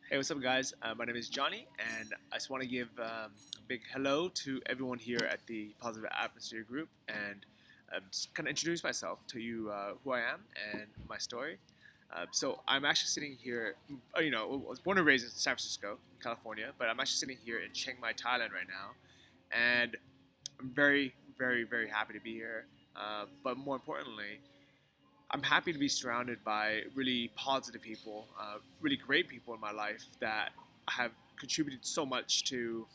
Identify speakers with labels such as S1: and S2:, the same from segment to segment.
S1: Hey, what's up, guys? My name is Johnny, and I just want to give a big hello to everyone here at the Positive Atmosphere Group and just kind of introduce myself, tell you who I am and my story. So I'm actually sitting here, I was born and raised in San Francisco, California, but I'm actually sitting here in Chiang Mai, Thailand right now, and I'm very, very, very happy to be here. But more importantly, I'm happy to be surrounded by really positive people, really great people in my life that have contributed so much to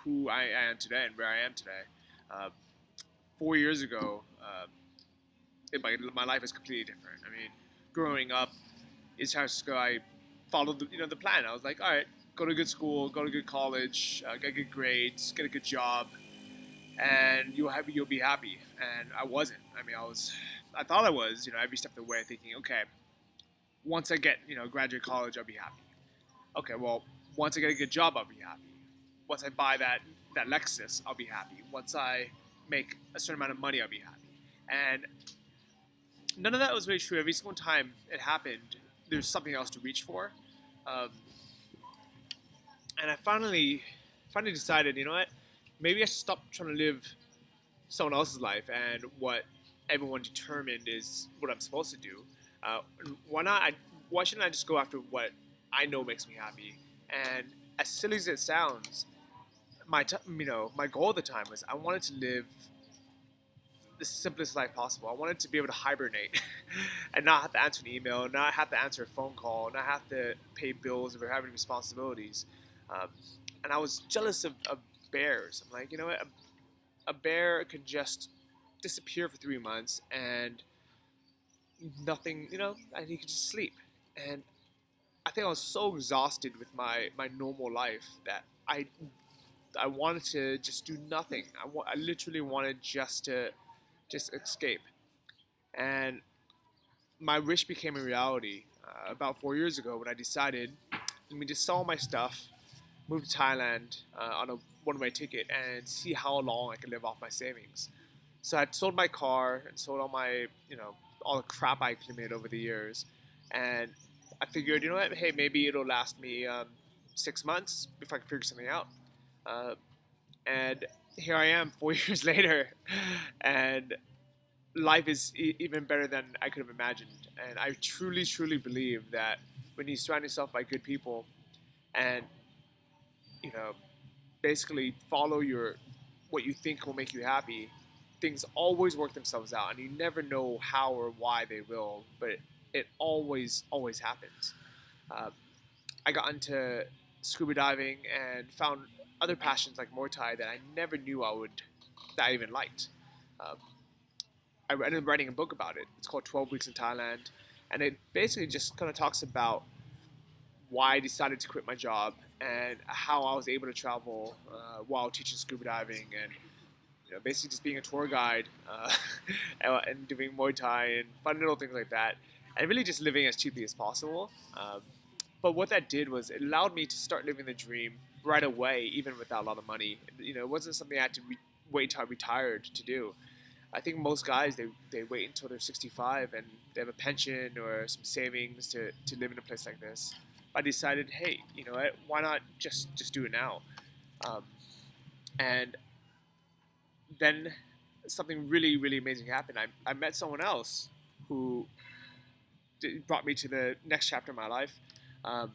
S1: who I am today and where I am today. Uh, 4 years ago, my life is completely different. I mean, growing up in San Francisco, I followed the plan. I was like, all right, go to a good school, go to a good college, get good grades, get a good job, and you'll be happy. And I wasn't. I mean, I thought I was, every step of the way, thinking, okay, once I get, graduate college, I'll be happy. Okay, well, once I get a good job, I'll be happy. Once I buy that Lexus, I'll be happy. Once I make a certain amount of money, I'll be happy. And none of that was really true. Every single time it happened, there's something else to reach for. Um, and I finally decided, you know what? Maybe I should stop trying to live someone else's life and what everyone determined is what I'm supposed to do. Why not? Why shouldn't I just go after what I know makes me happy? And as silly as it sounds, my goal at the time was I wanted to live the simplest life possible. I wanted to be able to hibernate and not have to answer an email, not have to answer a phone call, not have to pay bills or have any responsibilities. Um, and I was jealous of bears. I'm like, you know what? A bear can just disappear for 3 months and nothing, and he could just sleep. And I think I was so exhausted with my normal life that I wanted to just do nothing. I literally wanted just to just escape. And my wish became a reality about 4 years ago when I decided let me just sell all my stuff, move to Thailand on a one-way ticket, and see how long I could live off my savings. So I sold my car and sold all my, all the crap I accumulated over the years, and I figured, you know what? Hey, maybe it'll last me 6 months if I can figure something out. Uh, and here I am, 4 years later, and life is even better than I could have imagined. And I truly, truly believe that when you surround yourself by good people, and you know, basically follow your what you think will make you happy, things always work themselves out, and you never know how or why they will, but it always happens. Uh, I got into scuba diving and found other passions like Muay Thai that I never knew that I even liked. Um, I ended up writing a book about it. It's called 12 Weeks in Thailand, and it basically just kind of talks about why I decided to quit my job and how I was able to travel while teaching scuba diving and basically just being a tour guide and doing Muay Thai and fun little things like that, and really just living as cheaply as possible. But what that did was it allowed me to start living the dream right away, even without a lot of money. It wasn't something I had to wait until I retired to do. I think most guys they wait until they're 65 and they have a pension or some savings to live in a place like this. I decided, hey, you know what? Why not just do it now? Um, and then something really really amazing happened. I met someone else who brought me to the next chapter of my life. Um,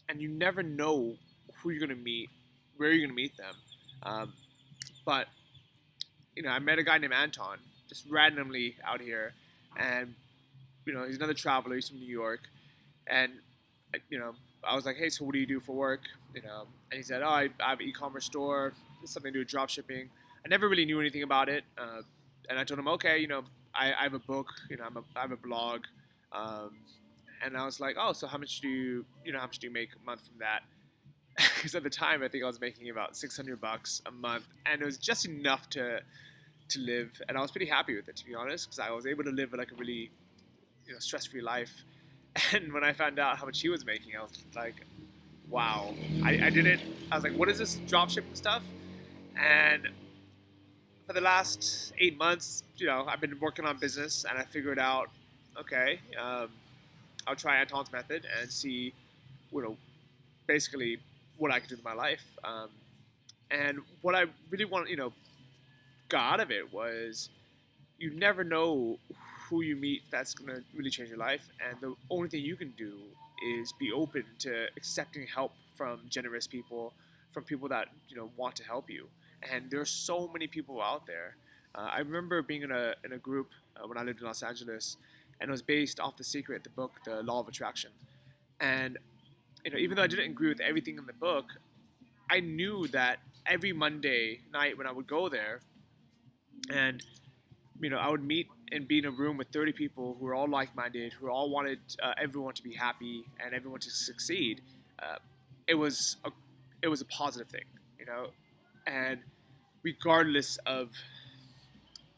S1: and you never know who you're gonna meet, where you're gonna meet them. Um, but I met a guy named Anton just randomly out here, and he's another traveler. He's from New York, and you know, I was like, hey, so what do you do for work? And he said, oh, I have an e-commerce store. It's something to do with drop shipping. I never really knew anything about it, and I told him, okay, I have a book. I have a blog, um, and I was like, oh, so how much do how much do you make a month from that? Because at the time, I think I was making about $600 a month, and it was just enough to live, and I was pretty happy with it, to be honest, because I was able to live like a really stress-free life. And when I found out how much he was making, I was like, wow. I didn't. I was like, what is this dropshipping stuff? And for the last 8 months, I've been working on business, and I figured out, okay, I'll try Anton's method and see, you know, basically what I can do with my life. And what I really want, got out of it was you never know who you meet that's going to really change your life. And the only thing you can do is be open to accepting help from generous people, from people that, want to help you. And there's so many people out there. I remember being in a group when I lived in Los Angeles, and it was based off The Secret, the book, The Law of Attraction. And, even though I didn't agree with everything in the book, I knew that every Monday night when I would go there, and I would meet and be in a room with 30 people who were all like-minded, who all wanted everyone to be happy and everyone to succeed. Uh, it was a positive thing, and regardless of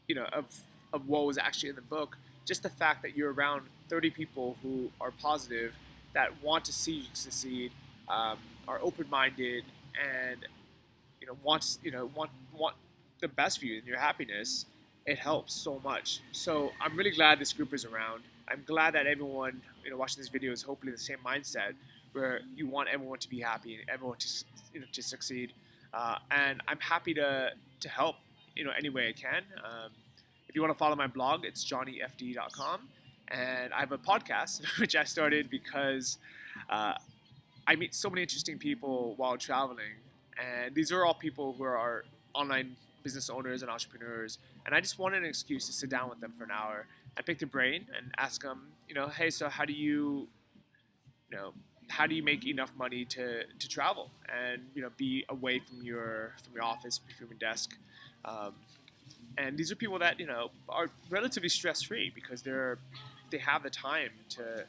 S1: you know of of what was actually in the book, just the fact that you're around 30 people who are positive, that want to see you succeed, are open-minded, and want the best for you and your happiness, it helps so much. So I'm really glad this group is around. I'm glad that everyone watching this video is hopefully the same mindset, where you want everyone to be happy and everyone to to succeed. And I'm happy to help any way I can. If you want to follow my blog, it's johnnyfd.com, and I have a podcast which I started because uh, I meet so many interesting people while traveling, and these are all people who are online business owners and entrepreneurs, and I just wanted an excuse to sit down with them for an hour and pick their brain and ask them, hey, so you know, how do you make enough money to travel and be away from your office, from your desk? Um, and these are people that are relatively stress free because they have the time to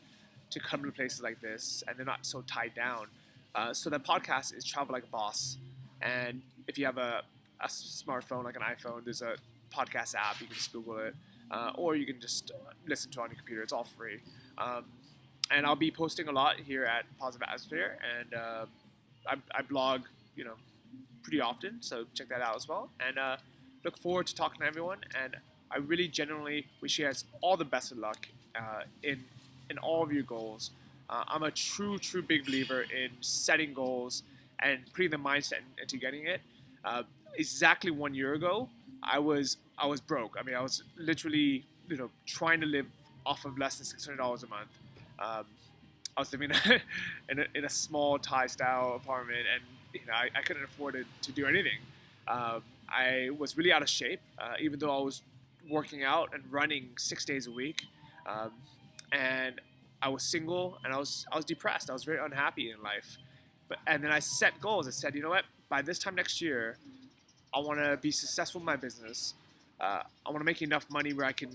S1: come to places like this, and they're not so tied down. So the podcast is Travel Like a Boss, and if you have a smartphone like an iPhone, there's a podcast app. You can just Google it, or you can just listen to it on your computer. It's all free. And I'll be posting a lot here at Positive Atmosphere, and I blog, pretty often, so check that out as well. And look forward to talking to everyone. And I really genuinely wish you guys all the best of luck in all of your goals. I'm a true big believer in setting goals and putting the mindset into getting it. Uh, exactly 1 year ago, I was broke. I mean, I was literally trying to live off of less than $600 a month. Um, I was living in a small Thai style apartment, and I couldn't afford to do anything. I was really out of shape, even though I was working out and running 6 days a week. Um, and I was single, and I was depressed. I was very unhappy in life. And then I set goals. I said, you know what? By this time next year, I want to be successful in my business. I want to make enough money where I can,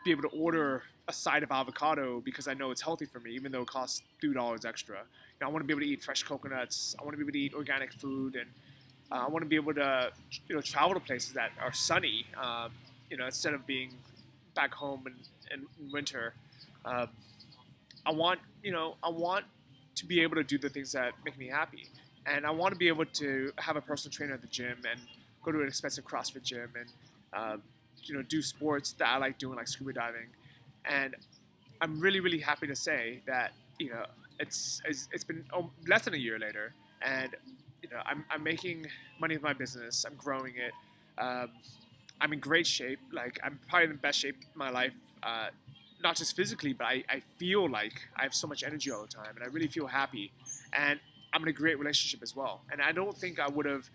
S1: be able to order a side of avocado because I know it's healthy for me, even though it costs $2 extra. I want to be able to eat fresh coconuts. I want to be able to eat organic food, and I want to be able to, travel to places that are sunny. Instead of being back home in winter. Um, I want to be able to do the things that make me happy, and I want to be able to have a personal trainer at the gym and go to an expensive CrossFit gym and do sports that I like doing, like scuba diving. And I'm really happy to say that it's been less than a year later, and I'm making money with my business. I'm growing it. Um, I'm in great shape. Like, I'm probably in the best shape in my life. Not just physically, but I feel like I have so much energy all the time, and I really feel happy. And I'm in a great relationship as well. And I don't think I would have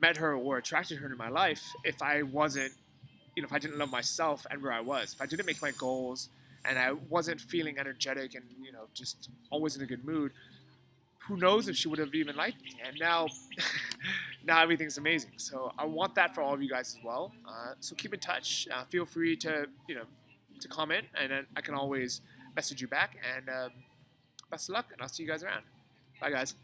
S1: met her or attracted her in my life if I wasn't, if I didn't love myself and where I was. If I didn't make my goals and I wasn't feeling energetic and, just always in a good mood, who knows if she would have even liked me. And now, now everything's amazing. So I want that for all of you guys as well. So keep in touch. Feel free to, to comment, and then I can always message you back. And best of luck, and I'll see you guys around. Bye, guys.